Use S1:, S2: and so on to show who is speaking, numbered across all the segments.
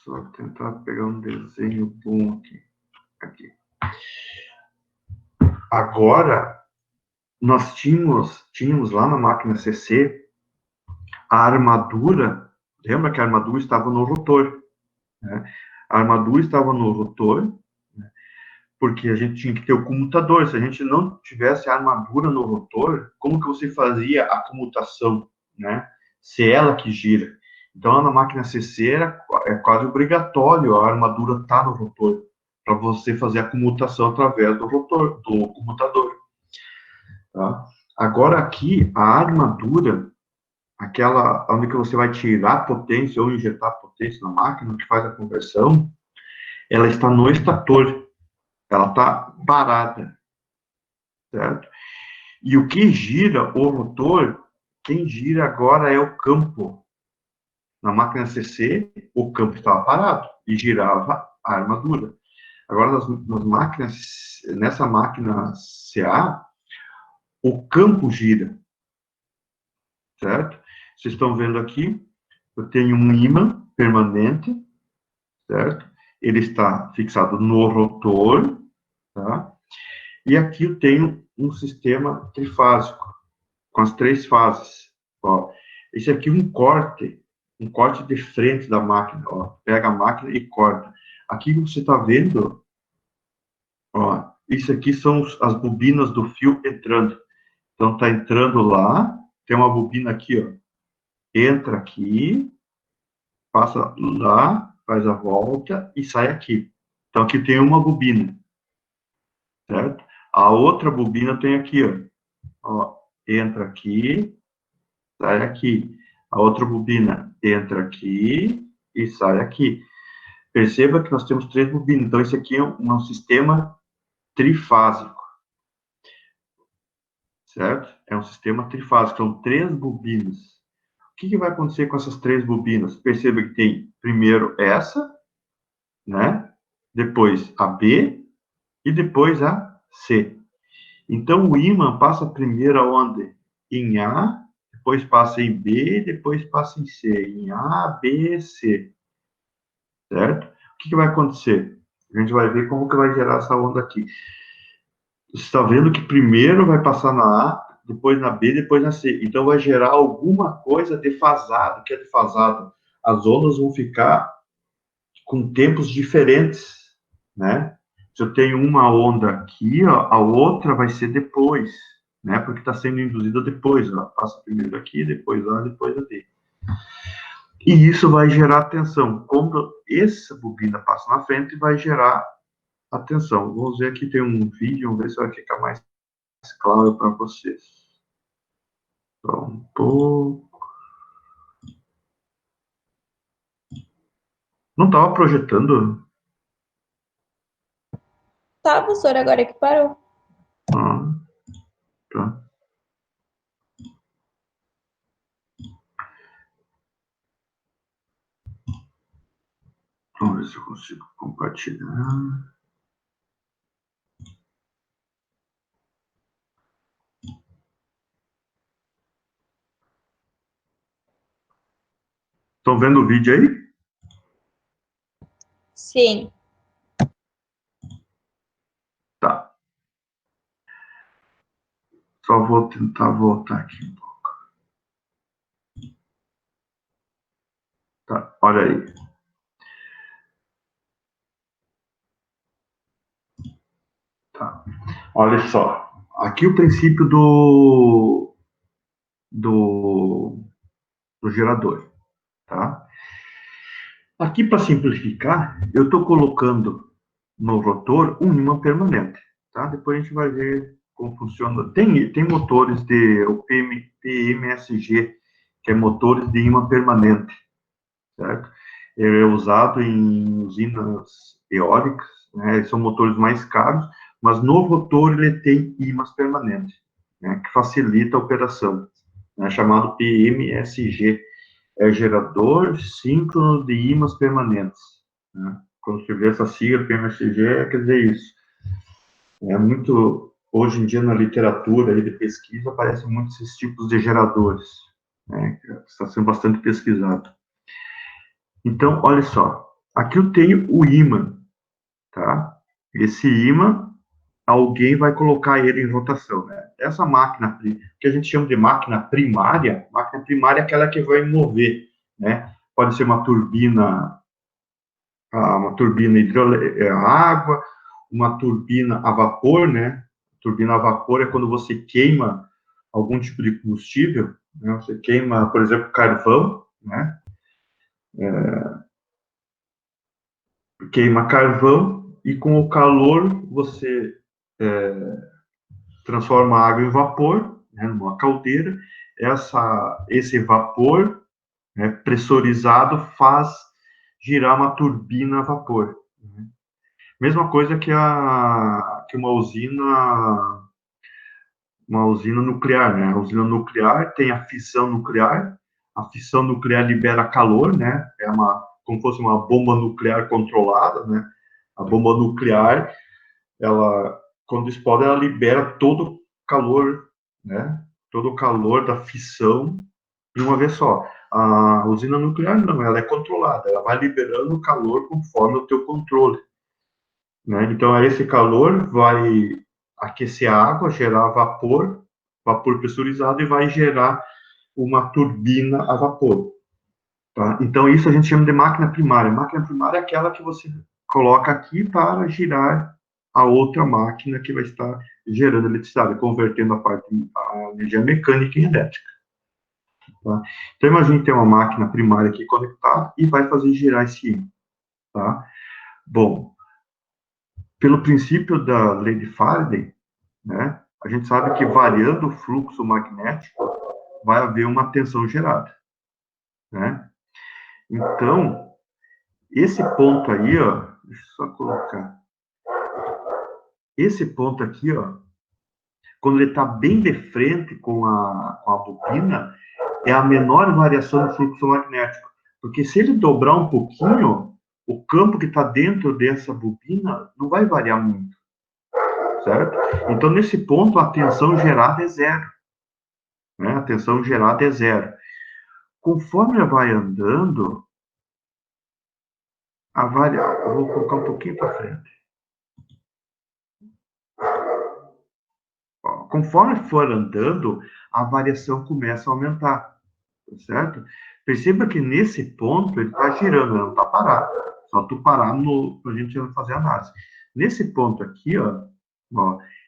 S1: só tentar pegar um desenho bom aqui. Aqui. Agora, nós tínhamos lá na máquina CC a armadura. Lembra que a armadura estava no rotor, né? A armadura estava no rotor, né? Porque a gente tinha que ter o comutador. Se a gente não tivesse a armadura no rotor, como que você fazia a comutação, né? Se ela que gira. Então, na máquina CC é quase obrigatório a armadura estar no rotor, para você fazer a comutação através do rotor, do comutador. Tá? Agora aqui, a armadura, aquela onde que você vai tirar potência ou injetar potência na máquina, que faz a conversão, ela está no estator, ela está parada, certo? E o que gira o rotor, quem gira agora é o campo. Na máquina CC, o campo estava parado e girava a armadura. Agora, nas máquinas, nessa máquina CA, o campo gira, certo? Vocês estão vendo aqui, eu tenho um ímã permanente, certo? Ele está fixado no rotor, tá? E aqui eu tenho um sistema trifásico, com as 3 fases. Ó, esse aqui é um corte de frente da máquina, ó. Pega a máquina e corta. Aqui você está vendo, ó, isso aqui são as bobinas do fio entrando. Então, está entrando lá, tem uma bobina aqui, ó. Entra aqui, passa lá, faz a volta e sai aqui. Então, aqui tem uma bobina, certo? A outra bobina tem aqui, ó. Ó, entra aqui, sai aqui. A outra bobina entra aqui e sai aqui. Perceba que nós temos 3 bobinas. Então, esse aqui é um sistema trifásico, certo? É um sistema trifásico, são 3 bobinas. O que vai acontecer com essas 3 bobinas? Perceba que tem primeiro essa, né? Depois a B e depois a C. Então, o ímã passa primeiro aonde? Em A, depois passa em B, depois passa em C. Em A, B, C. Certo? O que vai acontecer? A gente vai ver como que vai gerar essa onda aqui. Você está vendo que primeiro vai passar na A, depois na B, depois na C. Então, vai gerar alguma coisa defasado. O que é defasado? As ondas vão ficar com tempos diferentes, né? Se eu tenho uma onda aqui, ó, a outra vai ser depois, né? Porque está sendo induzida depois, ó. Passa primeiro aqui, depois lá, depois ali. E isso vai gerar tensão. Quando essa bobina passa na frente, vai gerar a tensão. Vamos ver aqui, tem um vídeo, vamos ver se vai ficar mais claro para vocês. Só um pouco. Não estava projetando?
S2: Tá, professor, agora que parou.
S1: Ah, tá. Vamos ver se eu consigo compartilhar. Estão vendo o vídeo aí?
S2: Sim.
S1: Tá. Só vou tentar voltar aqui um pouco. Tá, olha aí. Tá. Olha só. Aqui o princípio do gerador, tá? Aqui, para simplificar, eu estou colocando no rotor um ímã permanente, tá? Depois a gente vai ver como funciona. Tem motores o PMSG, que é motores de ímã permanente, certo? Ele é usado em usinas eólicas, né? São motores mais caros, mas no rotor ele tem ímãs permanentes, né? Que facilita a operação, né? Chamado PMSG, é gerador síncrono de ímãs permanentes, né? Quando você vê essa sigla PMSG, quer dizer isso. É muito, hoje em dia na literatura aí de pesquisa aparecem muitos esses tipos de geradores, né? Está sendo bastante pesquisado. Então, olha só, Aqui eu tenho o ímã, tá? Esse ímã, alguém vai colocar ele em rotação, né? Essa máquina, que a gente chama de máquina primária é aquela que vai mover, né? Pode ser uma turbina a água, uma turbina a vapor, né? Turbina a vapor é quando você queima algum tipo de combustível, né? Você queima, por exemplo, carvão, né? Queima carvão e com o calor você transforma a água em vapor, né? Numa caldeira. Esse vapor, né, pressurizado faz girar uma turbina a vapor. Né? Mesma coisa que uma usina nuclear, né? A usina nuclear tem a fissão nuclear libera calor, né? Como fosse uma bomba nuclear controlada, né? A bomba nuclear, ela, quando explode, ela libera todo o calor, né? Todo o calor da fissão de uma vez só. A usina nuclear não, ela é controlada, ela vai liberando o calor conforme o teu controle, né? Então, esse calor vai aquecer a água, gerar vapor pressurizado e vai gerar uma turbina a vapor, tá? Então, isso a gente chama de máquina primária. Máquina primária é aquela que você coloca aqui para girar a outra máquina que vai estar gerando eletricidade, convertendo a energia mecânica em elétrica. Tá? Então, imagine ter uma máquina primária aqui conectada e vai fazer girar esse ímã. Tá? Bom, pelo princípio da lei de Faraday, né, a gente sabe que variando o fluxo magnético, vai haver uma tensão gerada. Né? Então, esse ponto aí, ó, deixa eu só colocar. Esse ponto aqui, ó, quando ele está bem de frente com a bobina, é a menor variação do fluxo magnético. Porque se ele dobrar um pouquinho, o campo que está dentro dessa bobina não vai variar muito, certo? Então, nesse ponto, a tensão gerada é zero. Né? A tensão gerada é zero. Conforme ela vai andando, eu vou colocar um pouquinho para frente. Ó, conforme for andando, a variação começa a aumentar, certo? Perceba que nesse ponto ele está girando, ele não está parado. Só tu parar para a gente fazer a análise. Nesse ponto aqui, ó,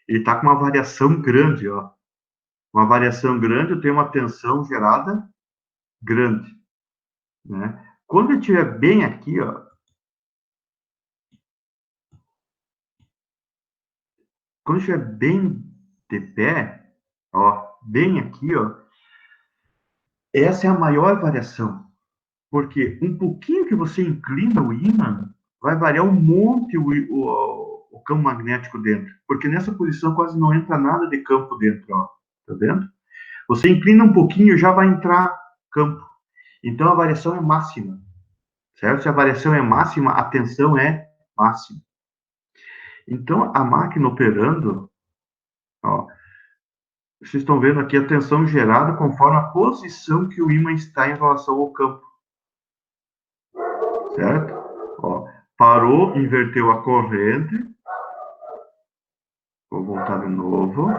S1: ele está com uma variação grande, ó. Uma variação grande, eu tenho uma tensão gerada grande, né? Quando ele estiver bem aqui, ó, quando estiver bem de pé, ó, bem aqui, ó, essa é a maior variação. Porque um pouquinho que você inclina o ímã, vai variar um monte o campo magnético dentro. Porque nessa posição quase não entra nada de campo dentro, ó. Tá vendo? Você inclina um pouquinho, já vai entrar campo. Então a variação é máxima. Certo? Se a variação é máxima, a tensão é máxima. Então a máquina operando, ó, vocês estão vendo aqui a tensão gerada conforme a posição que o ímã está em relação ao campo. Certo? Ó, parou, inverteu a corrente. Vou voltar de novo.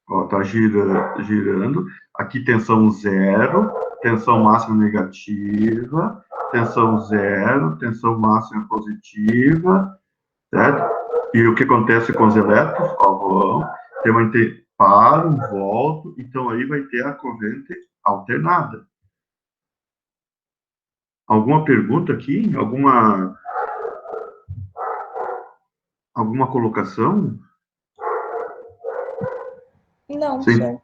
S1: Ó, tá girando. Aqui tensão zero, tensão máxima negativa, tensão zero, tensão máxima positiva, certo? E o que acontece com os elétrons? Ó, vão, tem uma param, voltam, então aí vai ter a corrente alternada. Alguma pergunta aqui? Alguma colocação?
S2: Não,
S1: Sim.
S2: senhor.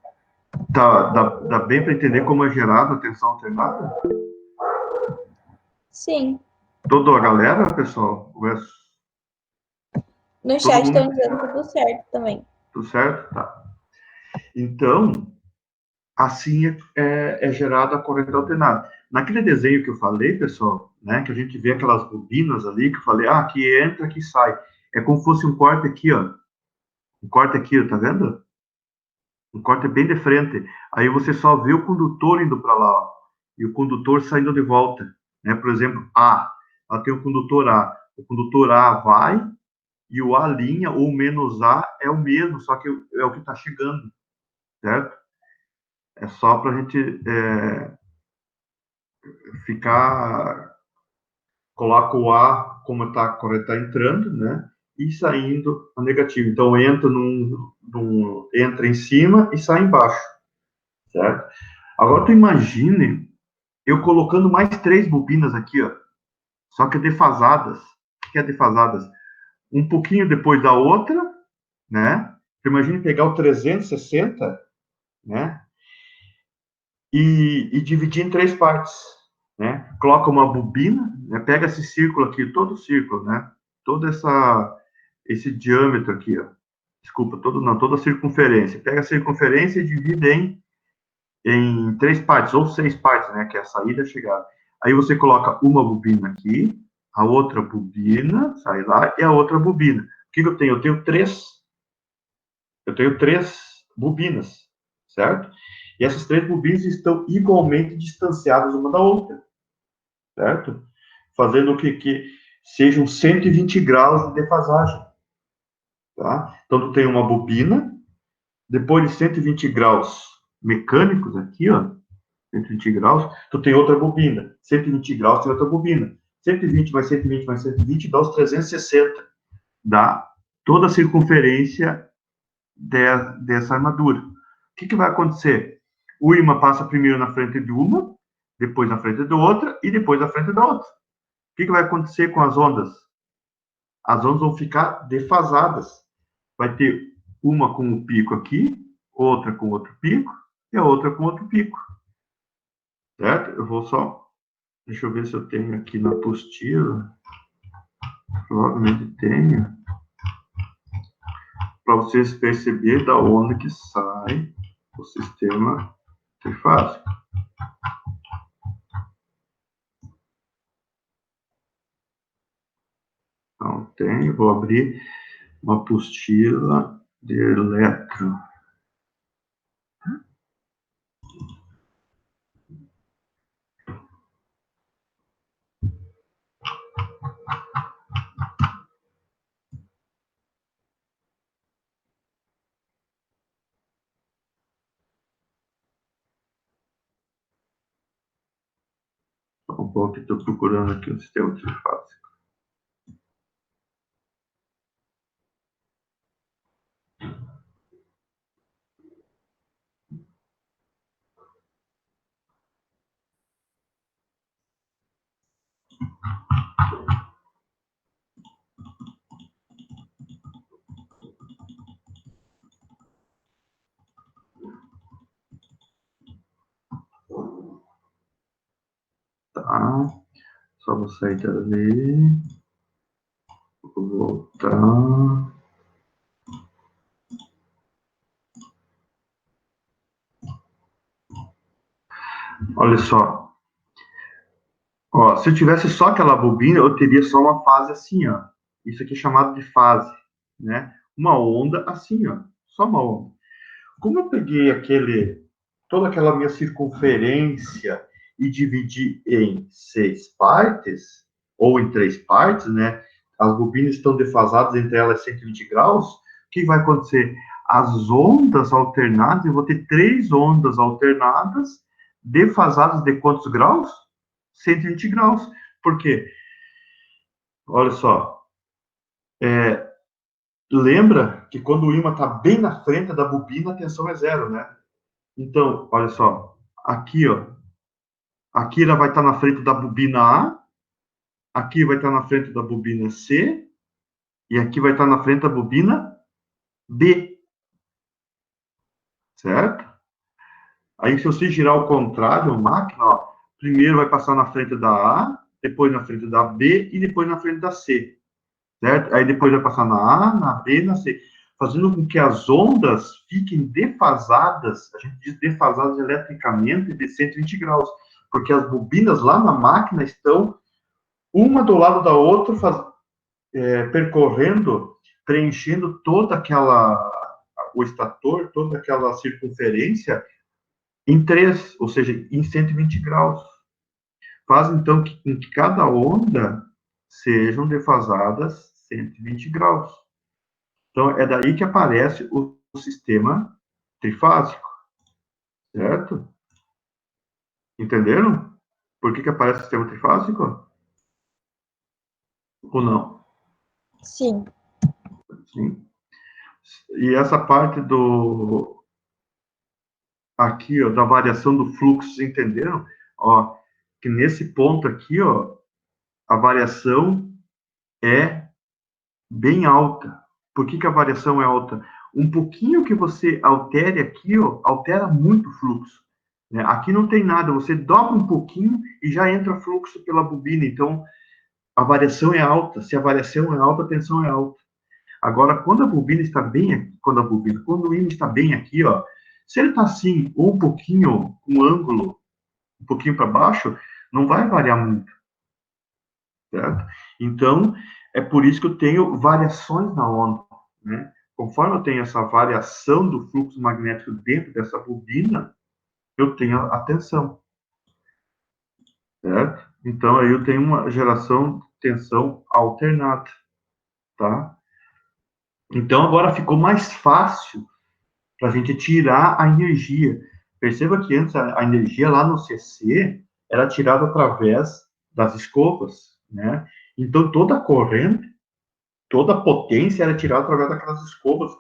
S1: Dá bem para entender como é gerada a tensão alternada?
S2: Sim.
S1: Toda a galera, pessoal?
S2: No
S1: Todo
S2: chat estão
S1: mundo?
S2: dizendo tudo certo também.
S1: Tudo certo? Tá. Então, assim é gerada a corrente alternada. Naquele desenho que eu falei, pessoal, né, que a gente vê aquelas bobinas ali, que eu falei, aqui entra, aqui sai. É como se fosse um corte aqui, ó. Um corte aqui, ó, tá vendo? Um corte bem de frente. Aí você só vê o condutor indo para lá, ó, e o condutor saindo de volta. Né? Por exemplo, A. ela tem o condutor A. O condutor A vai e o A', ou menos A, é o mesmo, só que é o que está chegando, certo? É só para a gente ficar... Coloca o A como está entrando, né? E saindo a negativo. Então, entra em cima e sai embaixo, certo? Agora, tu imagine eu colocando mais 3 bobinas aqui, ó, só que defasadas. O que é defasadas? Um pouquinho depois da outra, né? Imagine pegar o 360, né? E dividir em 3 partes, né? Coloca uma bobina, né? Pega esse círculo aqui, todo o círculo, né? Todo esse diâmetro aqui, ó. Desculpa, toda a circunferência. Pega a circunferência e divide em 3 partes, ou 6 partes, né? Que é a saída e a chegada. Aí você coloca uma bobina aqui, a outra bobina, sai lá, e a outra bobina. O que eu tenho? Eu tenho três bobinas, certo? E essas 3 bobinas estão igualmente distanciadas uma da outra, certo? Fazendo que sejam 120 graus de defasagem, tá? Então, tu tem uma bobina, depois de 120 graus mecânicos aqui, ó, 120 graus, tu tem outra bobina. 120 graus, tem outra bobina. 120 mais 120 mais 120 dá os 360. Dá toda a circunferência dessa armadura. O que vai acontecer? O ímã passa primeiro na frente de uma, depois na frente de outra e depois na frente da outra. O que vai acontecer com as ondas? As ondas vão ficar defasadas. Vai ter uma com o pico aqui, outra com outro pico e a outra com outro pico. Certo? Eu vou só... Deixa eu ver se eu tenho aqui na apostila. Provavelmente tenho. Para vocês perceberem da onde que sai o sistema trifásico. Então, tenho. Vou abrir uma apostila de eletro. Um pouco, estou procurando aqui o sistema trifásico. Tá. Só vou sair dali. Vou voltar. Olha só. Ó, se eu tivesse só aquela bobina, eu teria só uma fase assim, ó. Isso aqui é chamado de fase, né? Uma onda assim, ó. Só uma onda. Como eu peguei toda aquela minha circunferência e dividi em 6 partes, ou em 3 partes, né? As bobinas estão defasadas entre elas 120 graus. O que vai acontecer? As ondas alternadas, eu vou ter 3 ondas alternadas defasadas de quantos graus? 120 graus. Por quê? Olha só. Lembra que quando o ímã está bem na frente da bobina, a tensão é zero, né? Então, olha só. Aqui, ó. Aqui ela vai estar na frente da bobina A. Aqui vai estar na frente da bobina C. E aqui vai estar na frente da bobina B. Certo? Aí, se você girar ao contrário, a máquina, ó, primeiro vai passar na frente da A, depois na frente da B e depois na frente da C. Certo? Aí depois vai passar na A, na B e na C. Fazendo com que as ondas fiquem defasadas, a gente diz defasadas eletricamente de 120 graus. Porque as bobinas lá na máquina estão uma do lado da outra, percorrendo, preenchendo o estator, toda aquela circunferência em 3, ou seja, em 120 graus. Faz, então, que cada onda sejam defasadas 120 graus. Então, é daí que aparece o sistema trifásico, certo? Entenderam? Por que aparece o sistema trifásico? Ou não?
S2: Sim.
S1: Sim. E essa parte do aqui, ó, da variação do fluxo, vocês entenderam? Ó, que nesse ponto aqui, ó, a variação é bem alta. Por que a variação é alta? Um pouquinho que você altere aqui, ó, altera muito o fluxo. Né? Aqui não tem nada, você dobra um pouquinho e já entra fluxo pela bobina. Então, a variação é alta. Se a variação é alta, a tensão é alta. Agora, quando a bobina está bem aqui, quando o ímã está bem aqui, ó, se ele está assim, ou um pouquinho, um ângulo, um pouquinho para baixo, não vai variar muito, certo? Então, é por isso que eu tenho variações na onda, né? Conforme eu tenho essa variação do fluxo magnético dentro dessa bobina, eu tenho a tensão, certo? Então, aí eu tenho uma geração de tensão alternada, tá? Então, agora ficou mais fácil para a gente tirar a energia. Perceba que antes a energia lá no CC era tirada através das escovas, né? Então, toda a corrente, toda a potência era tirada através daquelas escovas,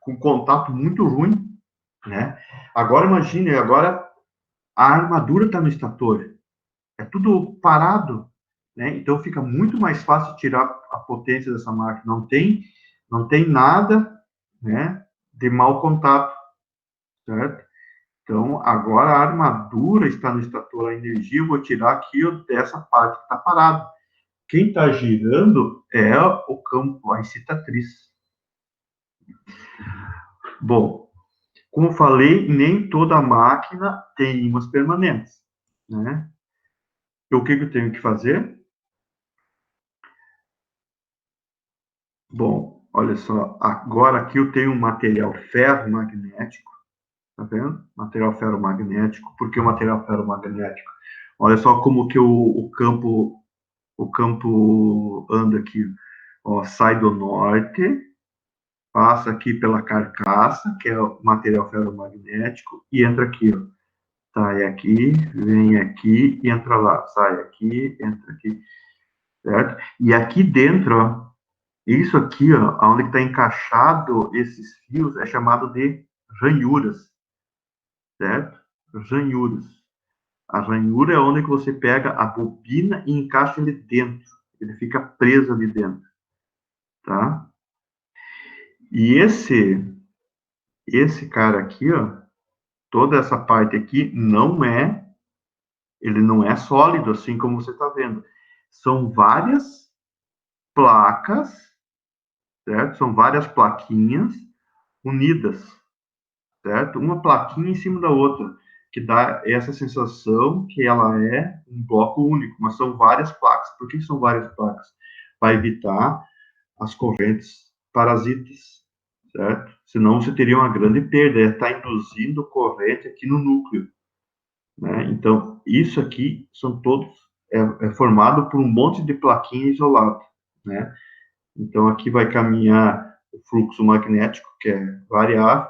S1: com contato muito ruim, né? Agora, imagine, agora a armadura está no estator. É tudo parado, né? Então fica muito mais fácil tirar a potência dessa máquina. Não tem nada, né, de mau contato, certo? Então agora a armadura está no estator, a energia eu vou tirar aqui dessa parte que está parada. Quem está girando é o campo, a excitatriz. Bom, como eu falei, nem toda máquina tem ímãs permanentes, né? O que eu tenho que fazer? Bom, olha só, agora aqui eu tenho um material ferromagnético, tá vendo? Material ferromagnético, por que o material ferromagnético? Olha só como que o campo anda aqui, ó, sai do norte, passa aqui pela carcaça, que é o material ferromagnético, e entra aqui, ó. Sai aqui, vem aqui e entra lá. Sai aqui, entra aqui, certo? E aqui dentro, ó, isso aqui, ó, onde está encaixado esses fios, é chamado de ranhuras, certo? Ranhuras. A ranhura é onde que você pega a bobina e encaixa ele dentro. Ele fica preso ali dentro, tá? E esse cara aqui, ó, toda essa parte aqui ele não é sólido assim como você está vendo. São várias placas, certo? São várias plaquinhas unidas, certo? Uma plaquinha em cima da outra, que dá essa sensação que ela é um bloco único, mas são várias placas. Por que são várias placas? Para evitar as correntes parasitas, certo? Senão você teria uma grande perda, está induzindo corrente aqui no núcleo, né? Então, isso aqui são todos, é formado por um monte de plaquinha isolada, né? Então, aqui vai caminhar o fluxo magnético, que é variável,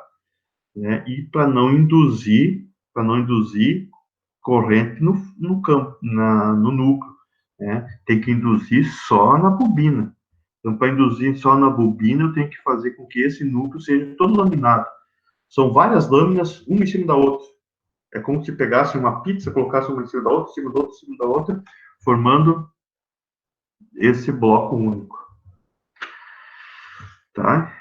S1: né? E para não induzir corrente no campo, no núcleo, né? Tem que induzir só na bobina. Então, para induzir só na bobina, eu tenho que fazer com que esse núcleo seja todo laminado. São várias lâminas, uma em cima da outra. É como se pegasse uma pizza, colocasse uma em cima da outra, em cima da outra, em cima da outra, formando esse bloco único, tá?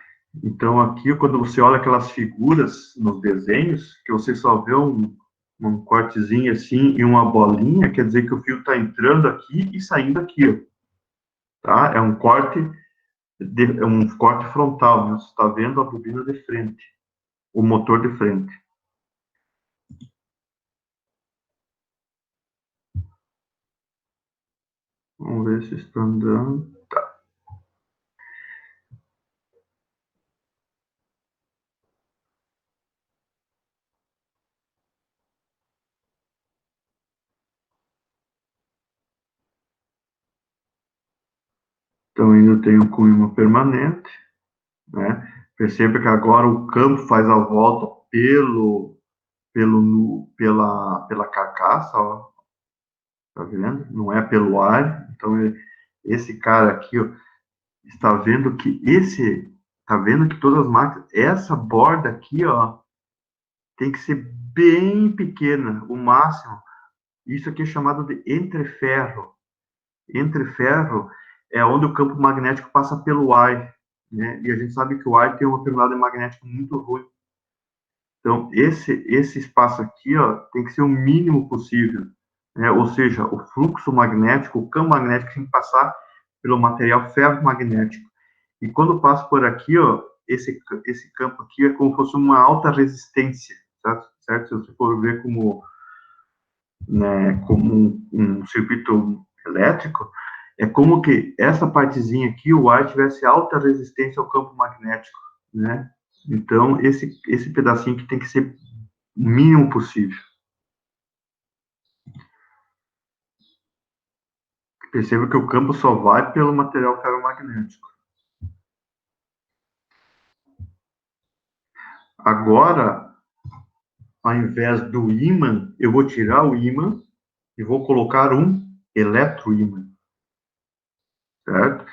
S1: Então, aqui, quando você olha aquelas figuras nos desenhos, que você só vê um cortezinho assim e uma bolinha, quer dizer que o fio está entrando aqui e saindo aqui, ó, tá? É um corte frontal, né? Você está vendo a bobina de frente, o motor de frente. Vamos ver se está andando. Tá. Então, ainda tenho com ímã permanente, né? Perceba que agora o campo faz a volta pela carcaça, ó. Tá vendo? Não é pelo ar. Então, esse cara aqui, ó, está vendo que tá vendo que todas as máquinas, essa borda aqui, ó, tem que ser bem pequena, o máximo. Isso aqui é chamado de entreferro. Entreferro é onde o campo magnético passa pelo ar, né? E a gente sabe que o ar tem uma permeabilidade magnética muito ruim. Então, esse espaço aqui, ó, tem que ser o mínimo possível, né? Ou seja, o fluxo magnético, o campo magnético tem que passar pelo material ferromagnético. E quando passa por aqui, ó, esse campo aqui é como se fosse uma alta resistência, certo? Certo? Se você for ver como, né, como um circuito elétrico, é como que essa partezinha aqui, o ar tivesse alta resistência ao campo magnético, né? Então, esse pedacinho aqui tem que ser o mínimo possível. Perceba que o campo só vai pelo material ferromagnético. Agora, ao invés do ímã, eu vou tirar o ímã e vou colocar um eletroímã, certo?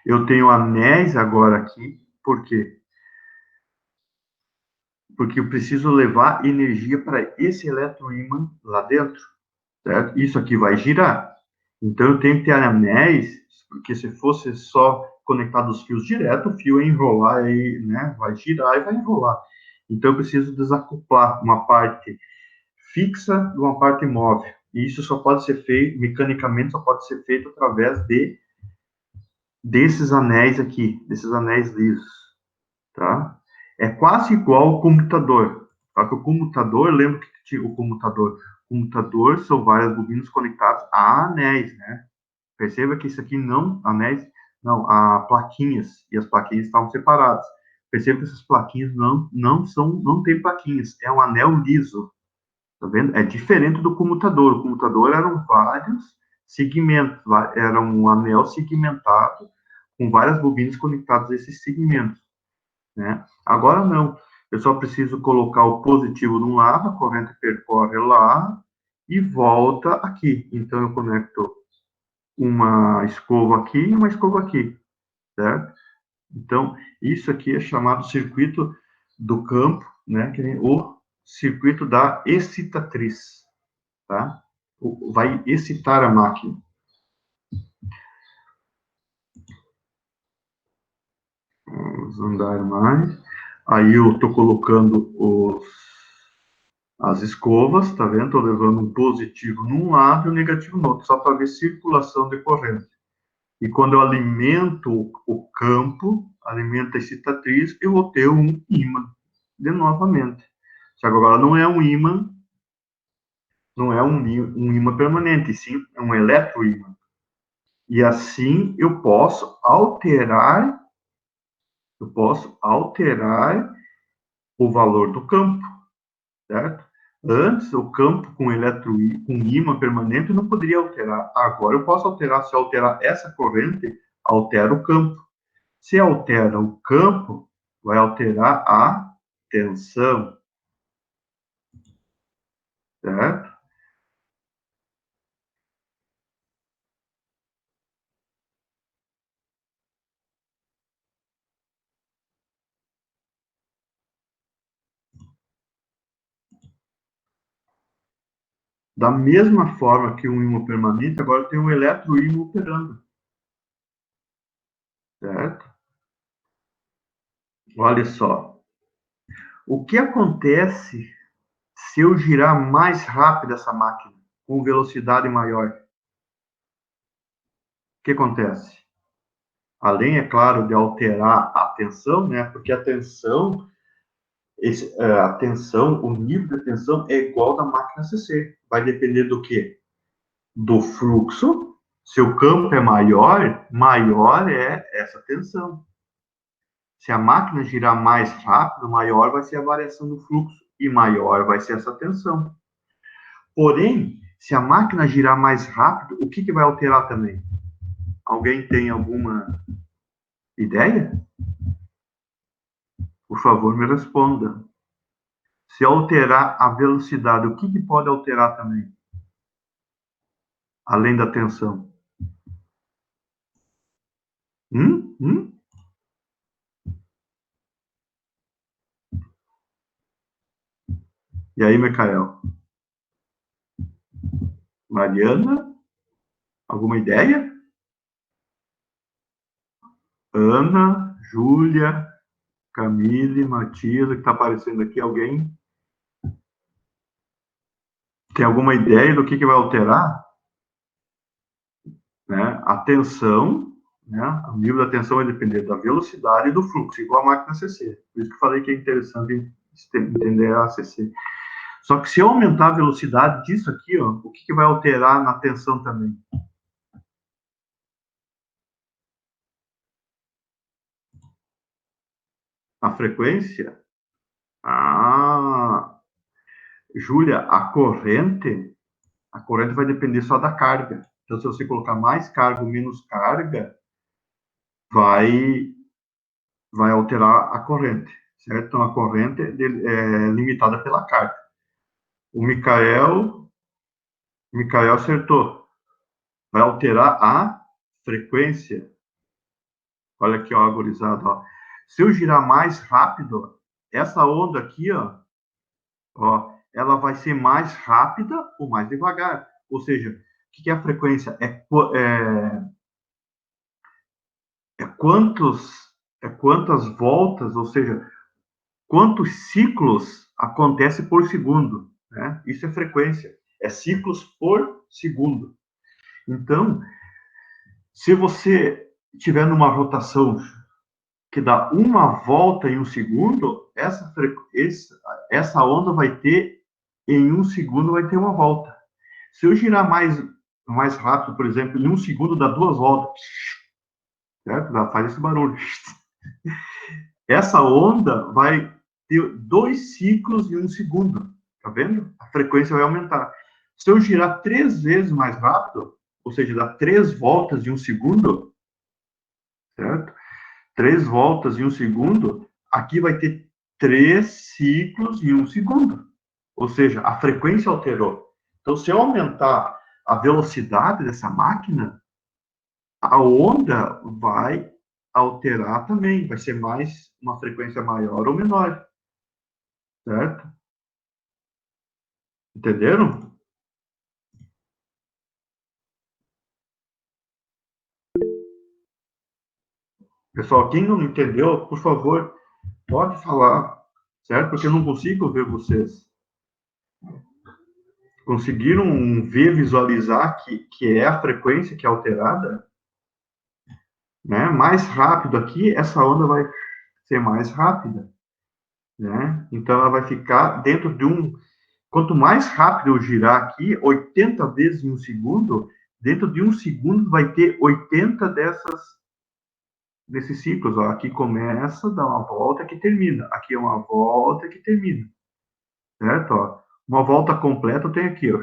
S1: Eu tenho anéis agora aqui, por quê? Porque eu preciso levar energia para esse eletroímã lá dentro, certo? Isso aqui vai girar. Então, eu tenho que ter anéis, porque se fosse só conectar os fios direto, o fio ia enrolar, aí, né? Vai girar e vai enrolar. Então, eu preciso desacoplar uma parte fixa de uma parte móvel. E isso só pode ser feito, mecanicamente, só pode ser feito através desses anéis aqui, desses anéis lisos, tá? É quase igual ao comutador. Só que o comutador, lembra que tinha o comutador? O comutador são várias bobinas conectadas a anéis, né? Perceba que isso aqui não, anéis, não, a plaquinhas, e as plaquinhas estavam separadas. Perceba que essas plaquinhas não tem plaquinhas, é um anel liso, tá vendo? É diferente do comutador. O comutador eram vários segmentos, era um anel segmentado com várias bobinas conectadas a esses segmentos, né? Agora não, eu só preciso colocar o positivo num lado, a corrente percorre lá e volta aqui. Então eu conecto uma escova aqui e uma escova aqui, certo? Então, isso aqui é chamado circuito do campo, né? Que nem o circuito da excitatriz, tá? Vai excitar a máquina. Vamos andar mais. Aí eu estou colocando as escovas, tá vendo? Estou levando um positivo num lado e um negativo no outro, só para ver circulação de corrente. E quando eu alimento o campo, alimento a excitatriz, eu vou ter um ímã de novamente. Só que agora não é um ímã, não é um ímã permanente, sim é um eletroímã. E assim eu posso alterar o valor do campo, certo? Antes, o campo com ímã permanente eu não poderia alterar. Agora eu posso alterar. Se eu alterar essa corrente, altera o campo. Se altera o campo, vai alterar a tensão, certo? Da mesma forma que um ímã permanente, agora tem um eletroímã operando, certo? Olha só. O que acontece se eu girar mais rápido essa máquina, com velocidade maior? O que acontece? Além, é claro, de alterar a tensão, né? Porque a tensão, o nível de tensão é igual da máquina CC. Vai depender do quê? Do fluxo. Se o campo é maior, maior é essa tensão. Se a máquina girar mais rápido, maior vai ser a variação do fluxo e maior vai ser essa tensão. Porém, se a máquina girar mais rápido, o que vai alterar também? Alguém tem alguma Ideia? Por favor, me responda. Se alterar a velocidade, o que pode alterar também? Além da tensão. E aí, Micael? Mariana? Alguma ideia? Ana, Júlia, Camille, Matilda, que está aparecendo aqui, alguém? Tem alguma ideia do que vai alterar? Né? A tensão, né? O nível da tensão vai depender da velocidade e do fluxo, igual a máquina CC. Por isso que eu falei que é interessante entender a CC. Só que se eu aumentar a velocidade disso aqui, ó, o que vai alterar na tensão também? A frequência? Ah, Júlia, a corrente vai depender só da carga. Então, se você colocar mais carga ou menos carga, vai alterar a corrente, certo? Então, a corrente é limitada pela carga. O Micael acertou. Vai alterar a frequência. Olha aqui, ó, gurizada, ó. Se eu girar mais rápido, essa onda aqui, ó, ela vai ser mais rápida ou mais devagar. Ou seja, o que é a frequência? Quantas voltas, ou seja, quantos ciclos acontece por segundo, né? Isso é frequência, é ciclos por segundo. Então, se você tiver numa rotação que dá uma volta em um segundo, essa onda vai ter, em um segundo, vai ter uma volta. Se eu girar mais rápido, por exemplo, em um segundo dá duas voltas, certo? Faz esse barulho. Essa onda vai ter dois ciclos em um segundo, tá vendo? A frequência vai aumentar. Se eu girar 3 vezes mais rápido, ou seja, dar 3 voltas em um segundo, certo? 3 voltas em um segundo, aqui vai ter 3 ciclos em um segundo. Ou seja, a frequência alterou. Então, se eu aumentar a velocidade dessa máquina, a onda vai alterar também, vai ser mais uma frequência maior ou menor, certo? Entenderam? Pessoal, quem não entendeu, por favor, pode falar, certo? Porque eu não consigo ver vocês. Conseguiram ver, visualizar que é a frequência que é alterada? Né? Mais rápido aqui, essa onda vai ser mais rápida, né? Então, ela vai ficar dentro de um... Quanto mais rápido eu girar aqui, 80 vezes em um segundo, dentro de um segundo vai ter 80 desses ciclos. Ó. Aqui começa, dá uma volta, aqui termina. Aqui é uma volta, que termina. Certo? Ó. Uma volta completa eu tenho aqui, ó.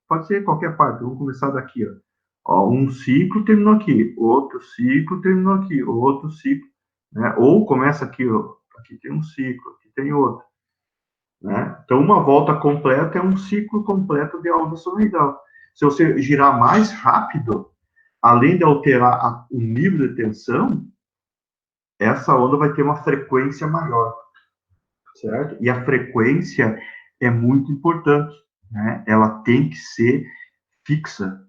S1: Pode ser qualquer parte. Vamos começar daqui, ó. Ó, um ciclo terminou aqui, outro ciclo terminou aqui, outro ciclo, né? Ou começa aqui, ó. Aqui tem um ciclo, aqui tem outro. Né? Então, uma volta completa é um ciclo completo de onda sonoidal. Se você girar mais rápido, além de alterar o nível de tensão, essa onda vai ter uma frequência maior, certo? E a frequência é muito importante, né? Ela tem que ser fixa.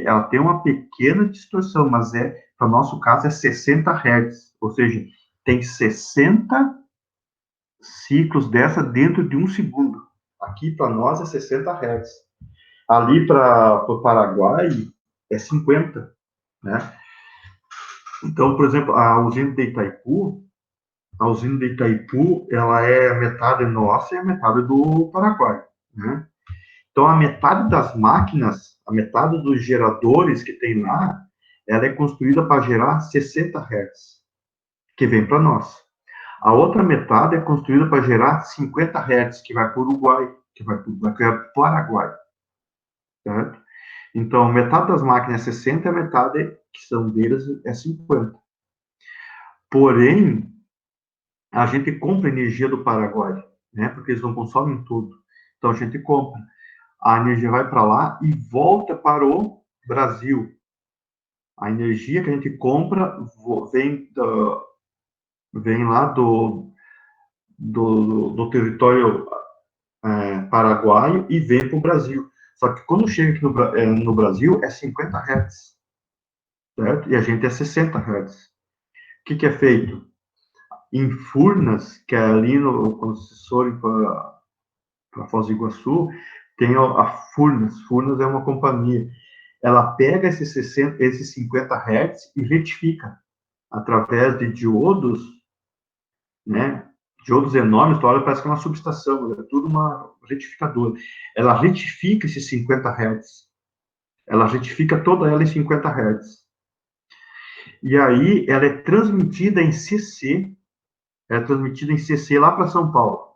S1: Ela tem uma pequena distorção, mas para o nosso caso é 60 Hz, ou seja, tem 60 ciclos dessa dentro de um segundo. Aqui para nós é 60 Hz. Ali para o Paraguai é 50, né? Então, por exemplo, a usina de Itaipu, ela é metade nossa e a metade do Paraguai, né? Então, a metade das máquinas, a metade dos geradores que tem lá, ela é construída para gerar 60 Hz, que vem para nós. A outra metade é construída para gerar 50 Hz, que vai para o Uruguai, que vai para o Paraguai, certo? Então, metade das máquinas é 60 e a metade que são deles é 50. Porém, a gente compra energia do Paraguai, né? Porque eles não consomem tudo. Então, a gente compra. A energia vai para lá e volta para o Brasil. A energia que a gente compra vem lá do território paraguaio e vem para o Brasil. Só que quando chega aqui no Brasil, é 50 Hz, certo? E a gente é 60 Hz. O que é feito? Em Furnas, que é ali no, quando vocês forem para Foz do Iguaçu, tem a Furnas. Furnas é uma companhia. Ela pega esses 50 Hz e retifica através de diodos, né? Diodos enormes, tu olha, parece que é uma subestação, é tudo uma retificadora. Ela retifica esses 50 Hz. Ela retifica toda ela em 50 Hz. E aí ela é transmitida em CC, lá para São Paulo.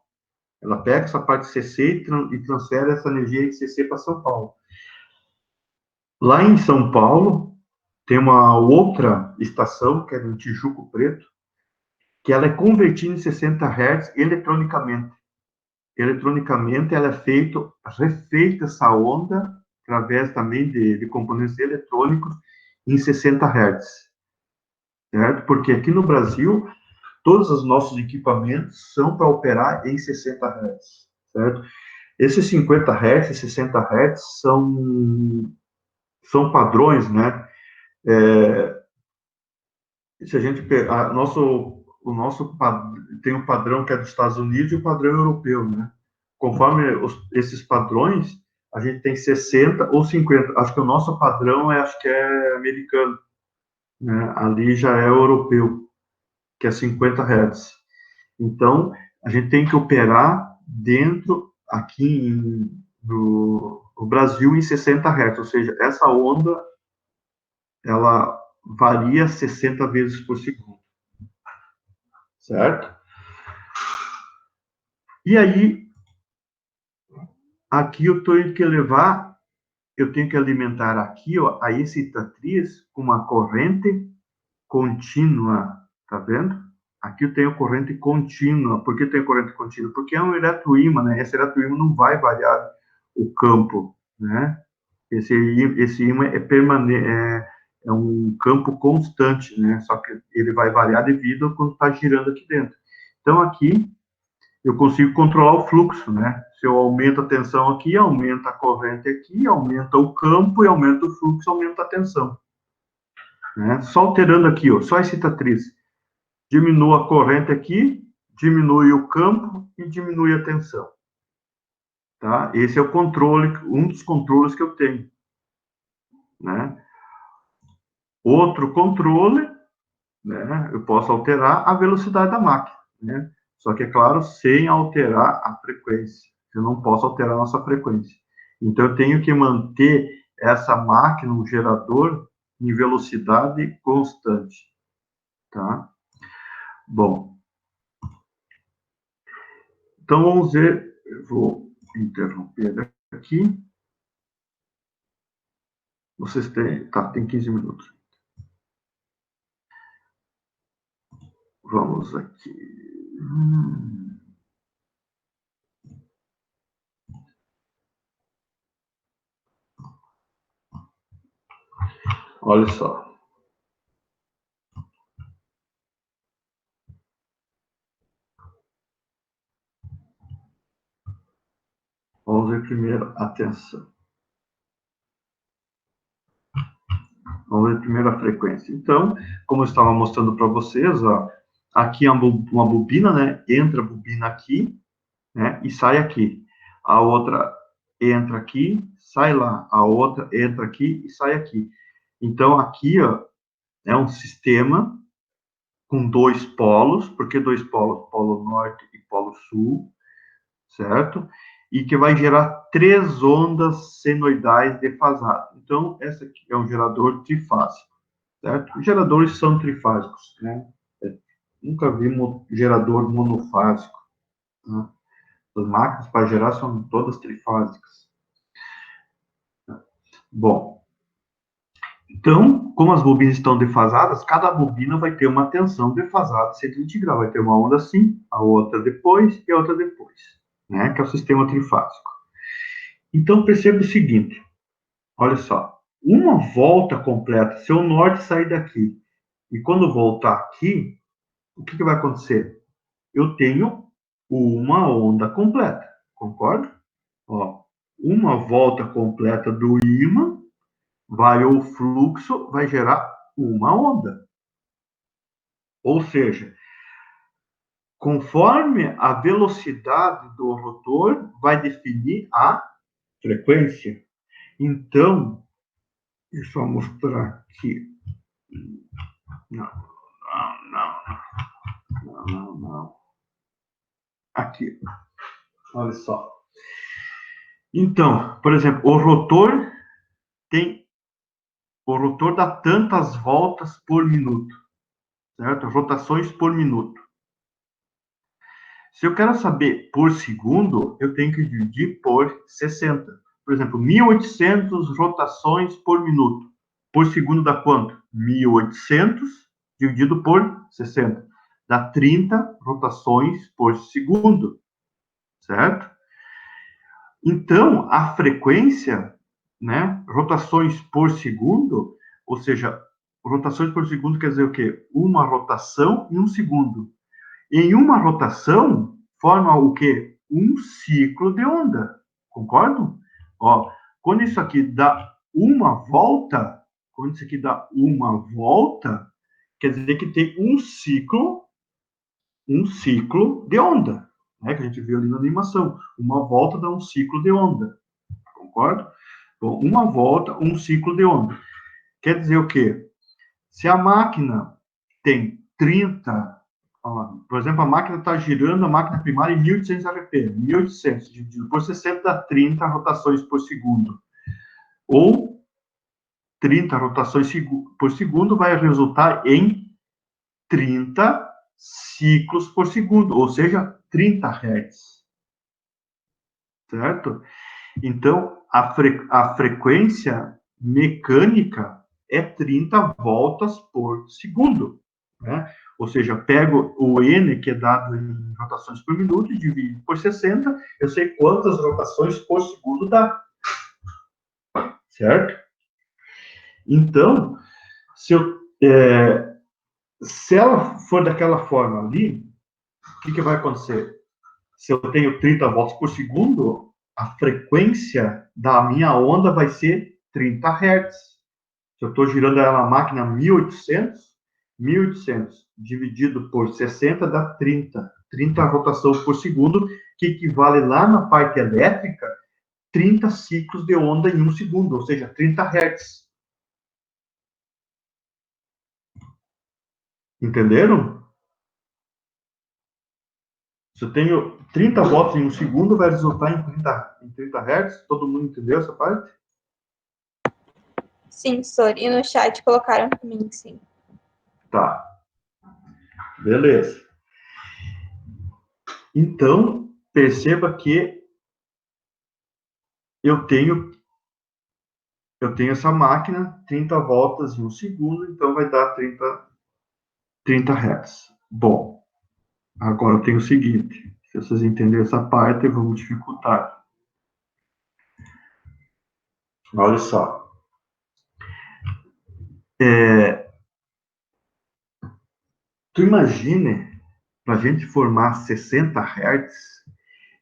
S1: Ela pega essa parte CC e transfere essa energia em CC para São Paulo. Lá em São Paulo, tem uma outra estação, que é no Tijuco Preto, que ela é convertida em 60 Hz eletronicamente. Eletronicamente, ela é refeita essa onda, através também de componentes eletrônicos, em 60 Hz. Certo? Porque aqui no Brasil, todos os nossos equipamentos são para operar em 60 Hz. Certo? Esses 50 Hz, 60 Hz são padrões, né? Se a gente pegar, tem um padrão que é dos Estados Unidos e o padrão europeu, né? Conforme esses padrões, a gente tem 60 ou 50. Acho que o nosso padrão acho que é americano, né? Ali já é europeu, que é 50 Hz. Então, a gente tem que operar aqui no Brasil, em 60 Hz, ou seja, essa onda, ela varia 60 vezes por segundo, certo? E aí, aqui eu tenho que alimentar aqui, ó, a excitatriz com uma corrente contínua, tá vendo? Aqui eu tenho corrente contínua. Por que eu tenho corrente contínua? Porque é um eletroímã, né? Esse eletroímã não vai variar o campo, né? Esse ímã é permanente, é um campo constante, né? Só que ele vai variar devido a quando está girando aqui dentro. Então, aqui, eu consigo controlar o fluxo, né? Se eu aumento a tensão aqui, aumenta a corrente aqui, aumenta o campo e aumenta o fluxo, aumenta a tensão. Né? Só alterando aqui, ó, só a excitatriz. Diminui a corrente aqui, diminui o campo e diminui a tensão. Tá? Esse é o controle, um dos controles que eu tenho. Né? Outro controle, né? Eu posso alterar a velocidade da máquina. Né? Só que, é claro, sem alterar a frequência. Eu não posso alterar a nossa frequência. Então, eu tenho que manter essa máquina, o gerador, em velocidade constante. Tá? Bom, então vamos ver. Eu vou interromper aqui. Vocês têm. Tá, tem 15 minutos. Vamos aqui. Olha só. Vamos ver primeiro a tensão. Vamos ver primeiro a frequência. Então, como eu estava mostrando para vocês, ó, aqui é uma bobina, né? Entra a bobina aqui, né? E sai aqui. A outra entra aqui, sai lá. A outra entra aqui e sai aqui. Então, aqui, ó, é um sistema com dois polos. Por que dois polos? Polo norte e polo sul, certo? E que vai gerar três ondas senoidais defasadas. Então, essa aqui é um gerador trifásico, certo? Os geradores são trifásicos, né? Nunca vi um gerador monofásico. Né? As máquinas para gerar são todas trifásicas. Bom, Então, como as bobinas estão defasadas, cada bobina vai ter uma tensão defasada 120 graus. Vai ter uma onda assim, a outra depois e a outra depois, né? Que é o sistema trifásico. Então, perceba o seguinte, olha só. Uma volta completa, se o norte sair daqui e quando voltar aqui, o que vai acontecer? Eu tenho uma onda completa, concorda? Ó, uma volta completa do ímã, vai o fluxo, vai gerar uma onda. Ou seja, conforme a velocidade do rotor, vai definir a frequência. Então, deixa eu mostrar aqui. Não, não. Aqui, olha só. Então, por exemplo, o rotor dá tantas voltas por minuto, certo? Rotações por minuto. Se eu quero saber por segundo, eu tenho que dividir por 60. Por exemplo, 1.800 rotações por minuto. Por segundo dá quanto? 1.800 dividido por 60. Dá 30 rotações por segundo, certo? Então, a frequência, né, rotações por segundo, ou seja, rotações por segundo quer dizer o quê? Uma rotação em um segundo. Em uma rotação, forma o quê? Um ciclo de onda. Concordam? Ó, quando isso aqui dá uma volta, quer dizer que tem um ciclo de onda, né? Que a gente viu ali na animação. Uma volta dá um ciclo de onda. Concorda? Bom, uma volta, um ciclo de onda. Quer dizer o quê? Se a máquina tem 30, por exemplo, a máquina está girando a máquina primária em 1.800 RPM, 1.800 dividido por 60 dá 30 rotações por segundo. Ou 30 rotações por segundo vai resultar em 30 ciclos por segundo, ou seja, 30 Hz. Certo? Então, a frequência mecânica é 30 voltas por segundo, né? Ou seja, pego o N, que é dado em rotações por minuto, e divido por 60, eu sei quantas rotações por segundo dá, certo? Então, se ela for daquela forma ali, o que vai acontecer? Se eu tenho 30 voltas por segundo, a frequência da minha onda vai ser 30 Hz. Se eu estou girando ela na máquina 1.800 dividido por 60 dá 30 rotações por segundo, que equivale lá na parte elétrica 30 ciclos de onda em um segundo, ou seja, 30 Hz. Entenderam? Se eu tenho 30 volts em um segundo, vai resultar em 30 Hz. Todo mundo entendeu essa parte?
S2: Sim, professor. E no chat colocaram para mim, sim.
S1: Tá. Beleza. Então, perceba que eu tenho essa máquina, 30 voltas em um segundo, então vai dar 30 Hz. Bom, agora tem o seguinte, se vocês entenderem essa parte, vamos dificultar. Olha só. Tu imagine, para a gente formar 60 Hz,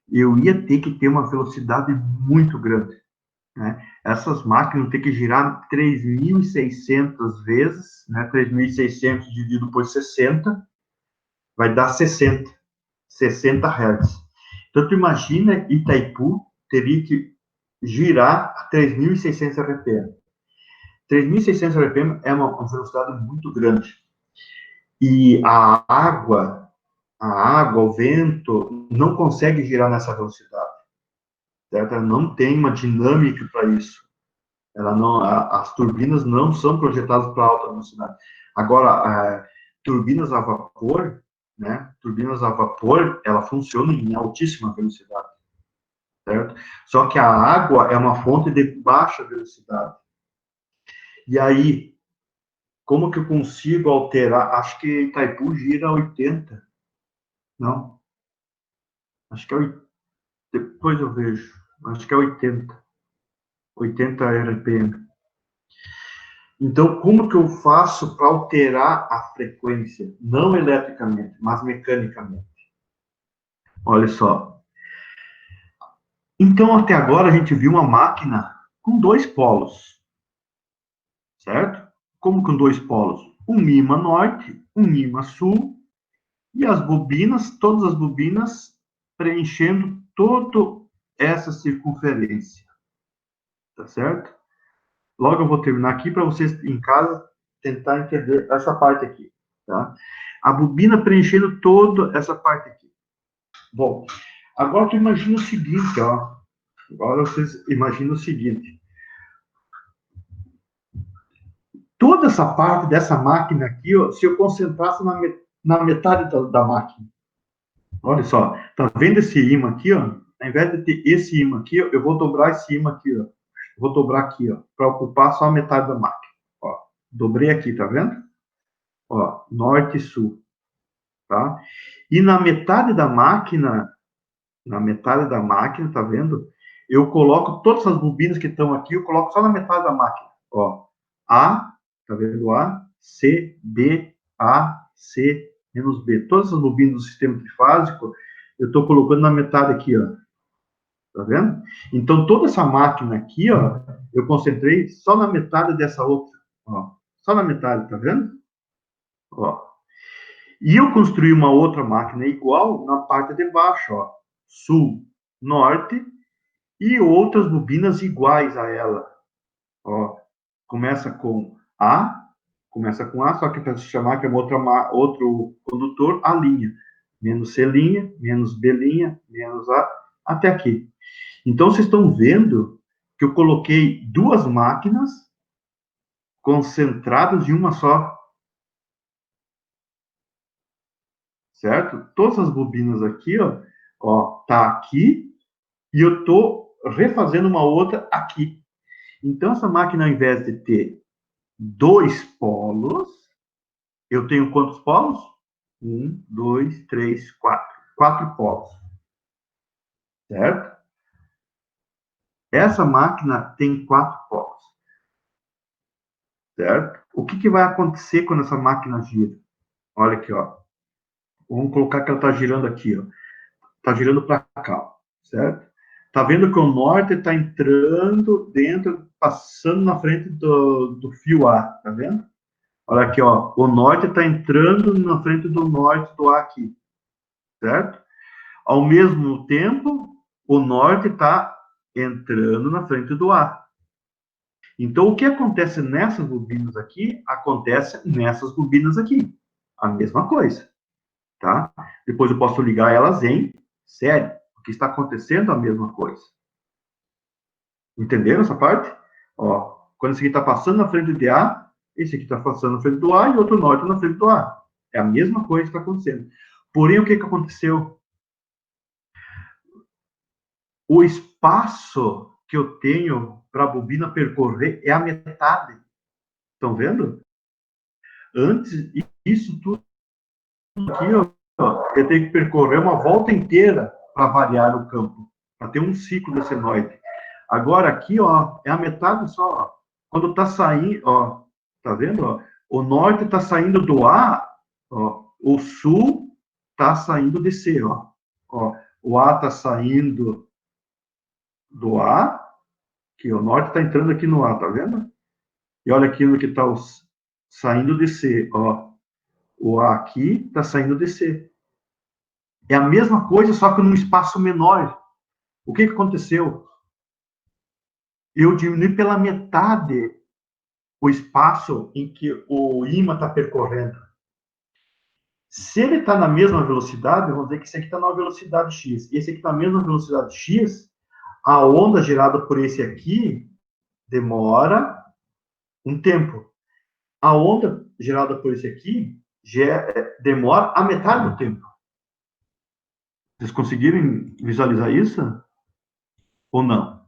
S1: eu ia ter que ter uma velocidade muito grande. Né? Essas máquinas têm que girar 3.600 vezes, né? 3.600 dividido por 60, vai dar 60 Hz. Então, tu imagina, Itaipu teria que girar a 3.600 RPM. 3.600 RPM é uma velocidade muito grande. E o vento, não consegue girar nessa velocidade. Certo? Ela não tem uma dinâmica para isso. As turbinas não são projetadas para alta velocidade. Agora, turbinas a vapor, né? Turbinas a vapor, ela funciona em altíssima velocidade, certo? Só que a água é uma fonte de baixa velocidade. E aí, como que eu consigo alterar? Acho que Itaipu gira 80. Não, acho que é 80. Depois eu vejo. Acho que é 80. 80 RPM. Então, como que eu faço para alterar a frequência? Não eletricamente, mas mecanicamente. Olha só. Então, até agora, a gente viu uma máquina com dois polos, certo? Como com dois polos? Um ímã norte, um ímã sul, e as bobinas, todas as bobinas, preenchendo toda essa circunferência, tá certo? Logo eu vou terminar aqui para vocês em casa tentar entender essa parte aqui, tá? A bobina preenchendo toda essa parte aqui. Bom, agora tu imagina o seguinte, ó. Agora vocês imaginam o seguinte. Toda essa parte dessa máquina aqui, ó, se eu concentrasse na metade da máquina. Olha só, tá vendo esse ímã aqui, ó? Ao invés de ter esse ímã aqui, ó, eu vou dobrar esse ímã aqui, ó. Vou dobrar aqui, ó, para ocupar só a metade da máquina. Ó, dobrei aqui, tá vendo? Ó, norte e sul, tá? E na metade da máquina, tá vendo? Eu coloco todas as bobinas que estão aqui, eu coloco só na metade da máquina. Ó, A, tá vendo? A, C, B, A, C, menos B. Todas as bobinas do sistema trifásico, eu estou colocando na metade aqui, ó. Tá vendo? Então, toda essa máquina aqui, ó, eu concentrei só na metade dessa outra. Ó, só na metade, tá vendo? Ó. E eu construí uma outra máquina igual na parte de baixo, ó. Sul, norte, e outras bobinas iguais a ela. Ó, começa com A, só que para se chamar que é outro condutor, A linha. Menos C linha, menos B linha, menos A, até aqui. Então, vocês estão vendo que eu coloquei duas máquinas concentradas em uma só. Certo? Todas as bobinas aqui, ó, tá aqui, e eu tô refazendo uma outra aqui. Então, essa máquina, ao invés de ter dois polos, eu tenho quantos polos? Um, dois, três, quatro. Quatro polos. Certo? Essa máquina tem quatro polos. Certo? O que vai acontecer quando essa máquina gira? Olha aqui, ó. Vamos colocar que ela está girando aqui, ó. Está girando para cá, certo? Tá vendo que o norte está entrando dentro, passando na frente do fio A, tá vendo? Olha aqui, ó. O norte está entrando na frente do norte do A aqui, certo? Ao mesmo tempo, o norte está entrando na frente do A. Então, o que acontece nessas bobinas aqui, acontece nessas bobinas aqui. A mesma coisa, tá? Depois eu posso ligar elas em série, porque está acontecendo a mesma coisa. Entenderam essa parte? Ó, quando esse aqui está passando na frente de A, esse aqui está passando na frente do A e outro norte na frente do A. É a mesma coisa que está acontecendo. Porém, o que aconteceu? O espaço que eu tenho para a bobina percorrer é a metade. Estão vendo? Antes, isso tudo aqui, ó, eu tenho que percorrer uma volta inteira para variar o campo, para ter um ciclo de senoide. Agora aqui, ó, é a metade só. Ó. Quando está saindo, ó, tá vendo? Ó? O norte está saindo do A, ó, o sul está saindo de C, ó. O A está saindo do A, que o norte está entrando aqui no A, tá vendo? E olha aqui no que está saindo de C, ó. O A aqui está saindo de C. É a mesma coisa, só que num espaço menor. O que aconteceu? Eu diminui pela metade o espaço em que o ímã está percorrendo. Se ele está na mesma velocidade, vamos dizer que esse aqui está na velocidade x, esse aqui está na mesma velocidade x, a onda gerada por esse aqui demora um tempo. A onda gerada por esse aqui demora a metade do tempo. Vocês conseguirem visualizar isso? Ou não?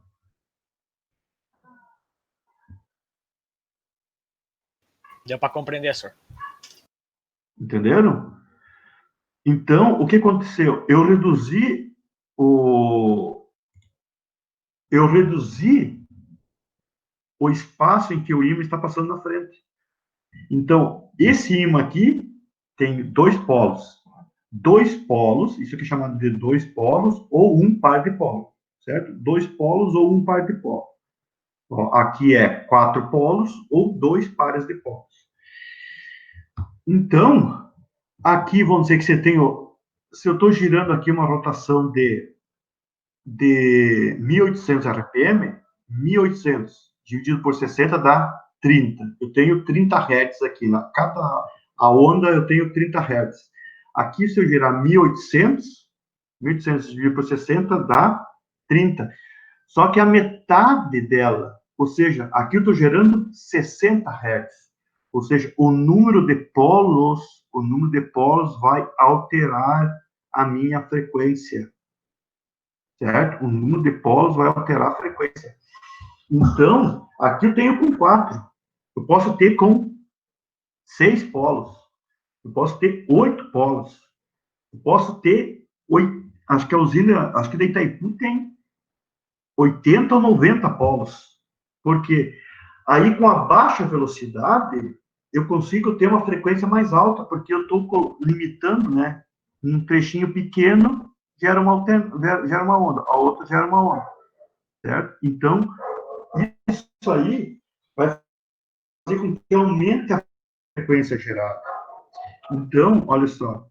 S3: Deu para compreender, senhor.
S1: Entenderam? Então, o que aconteceu? Eu reduzi o espaço em que o ímã está passando na frente. Então, esse ímã aqui tem dois polos. Dois polos, isso aqui é chamado de dois polos ou um par de polos, certo? Dois polos ou um par de polos. Ó, aqui é 4 polos ou 2 pares de polos. Então, aqui vamos dizer que você tem, se eu estou girando aqui uma rotação de 1.800 RPM, 1.800 dividido por 60 dá 30. Eu tenho 30 Hz aqui. A onda eu tenho 30 Hz. Aqui, se eu girar 1.800 dividido por 60 dá 30. Só que a metade dela, ou seja, aqui eu estou gerando 60 Hz. Ou seja, o número de polos vai alterar a minha frequência. Certo? O número de polos vai alterar a frequência. Então, aqui eu tenho com 4. Eu posso ter com 6 polos. Eu posso ter 8 polos. Eu posso ter 8. Acho que a usina, acho que da Itaipu tem 80 ou 90 polos. Porque aí, com a baixa velocidade, eu consigo ter uma frequência mais alta, porque eu estou limitando, né? Um trechinho pequeno gera uma onda, a outra gera uma onda, certo? Então, isso aí vai fazer com que aumente a frequência gerada. Então, olha só,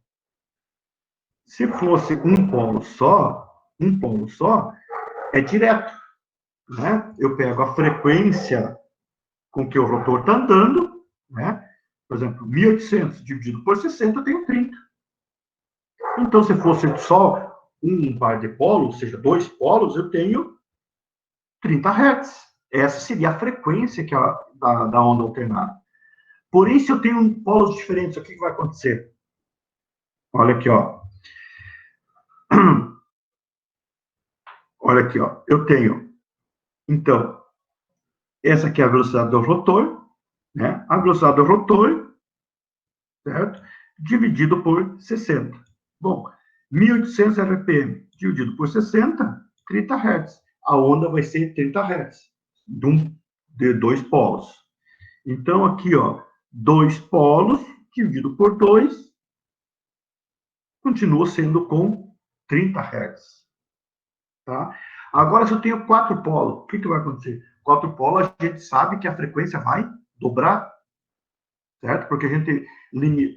S1: se fosse um polo só, é direto, né? Eu pego a frequência com que o rotor está andando, né? Por exemplo, 1.800 dividido por 60, eu tenho 30. Então, se fosse só um par de polos, ou seja, 2 polos, eu tenho 30 Hz. Essa seria a frequência da onda alternada. Porém, se eu tenho polos diferentes, o que vai acontecer? Olha aqui, ó. Olha aqui, ó. Eu tenho, então, essa aqui é a velocidade do rotor, né? A velocidade do rotor, certo? Dividido por 60. Bom, 1.800 RPM dividido por 60, 30 Hz. A onda vai ser 30 Hz, de 2 polos. Então, aqui, ó, 2 polos dividido por 2, continua sendo com 30 Hz. Tá? Agora, se eu tenho 4 polos, o que vai acontecer? 4 polos, a gente sabe que a frequência vai dobrar, certo? Porque a gente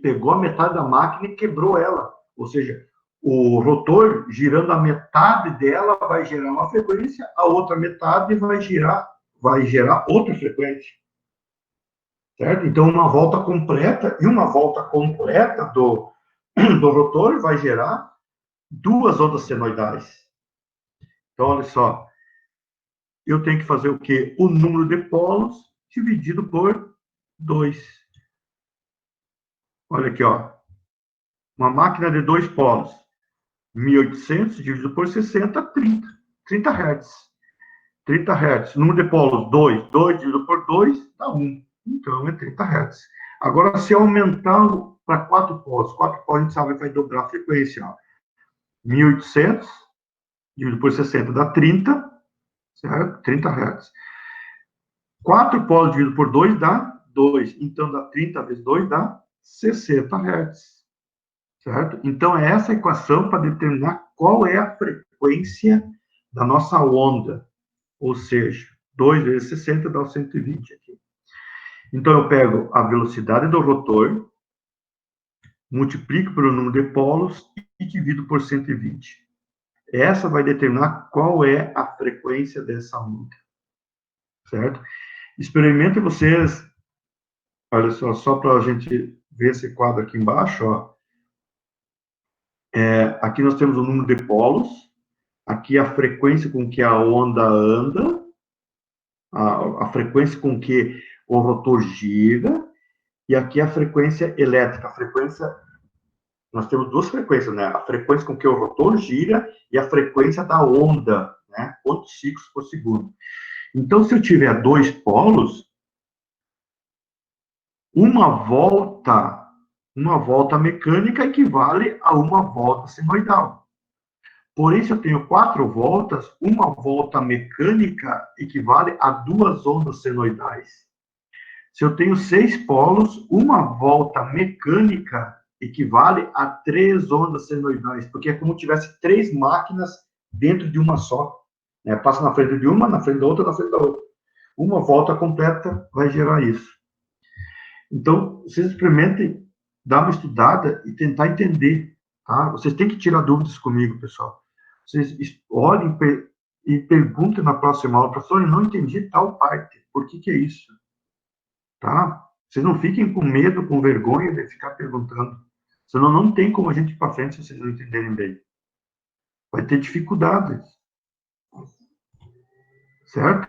S1: pegou a metade da máquina e quebrou ela. Ou seja, o rotor, girando a metade dela, vai gerar uma frequência, a outra metade vai gerar outra frequência. Certo? Então, uma volta completa do rotor vai gerar 2 ondas senoidais. Então, olha só, eu tenho que fazer o quê? O número de polos dividido por 2. Olha aqui, ó. Uma máquina de 2 polos. 1.800 dividido por 60, 30. 30 Hz. 30 Hz. Número de polos, 2. 2 dividido por 2, dá 1. Então, é 30 Hz. Agora, se eu aumentar para 4 polos, a gente sabe que vai dobrar a frequência. Ó. 1.800 dividido por 60 dá 30, certo? 30 Hz. 4 polos dividido por 2 dá 2. Então, dá 30 vezes 2 dá 60 Hz. Certo? Então, é essa equação para determinar qual é a frequência da nossa onda. Ou seja, 2 vezes 60 dá 120 aqui. Então, eu pego a velocidade do rotor, multiplico pelo número de polos e divido por 120. Essa vai determinar qual é a frequência dessa onda. Certo? Experimentem vocês, olha só para a gente ver esse quadro aqui embaixo, ó. Aqui nós temos o número de polos, aqui a frequência com que a onda anda, a frequência com que o rotor gira, e aqui a frequência elétrica. Nós temos 2 frequências, né? A frequência com que o rotor gira e a frequência da onda, né? Quantos ciclos por segundo. Então, se eu tiver 2 polos, uma volta mecânica equivale a uma volta senoidal. Porém, se eu tenho 4 voltas, uma volta mecânica equivale a 2 ondas senoidais. Se eu tenho 6 polos, uma volta mecânica equivale a 3 ondas senoidais, porque é como se tivesse 3 máquinas dentro de uma só. Passa na frente de uma, na frente da outra, na frente da outra. Uma volta completa vai gerar isso. Então, vocês experimentem dar uma estudada e tentar entender, tá? Vocês têm que tirar dúvidas comigo, pessoal. Vocês olhem e perguntem na próxima aula, professor, eu não entendi tal parte, por que é isso? Tá? Vocês não fiquem com medo, com vergonha de ficar perguntando, senão não tem como a gente ir para frente se vocês não entenderem bem. Vai ter dificuldades, certo?